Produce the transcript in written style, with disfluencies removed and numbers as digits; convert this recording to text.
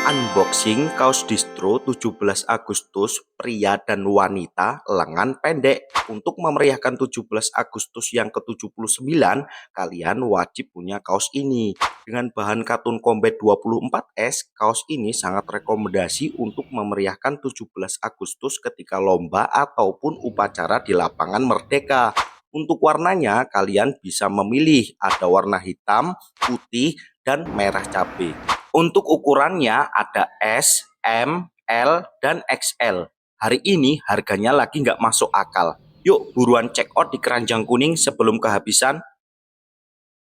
Unboxing kaos distro 17 Agustus pria dan wanita lengan pendek. Untuk memeriahkan 17 Agustus yang ke-79, kalian wajib punya kaos ini. Dengan bahan katun Combat 24S, kaos ini sangat rekomendasi untuk memeriahkan 17 Agustus ketika lomba ataupun upacara di lapangan Merdeka. Untuk warnanya kalian bisa memilih, ada warna hitam, putih, dan merah cabai. Untuk ukurannya ada S, M, L, dan XL. Hari ini harganya lagi nggak masuk akal. Yuk buruan check out di keranjang kuning sebelum kehabisan.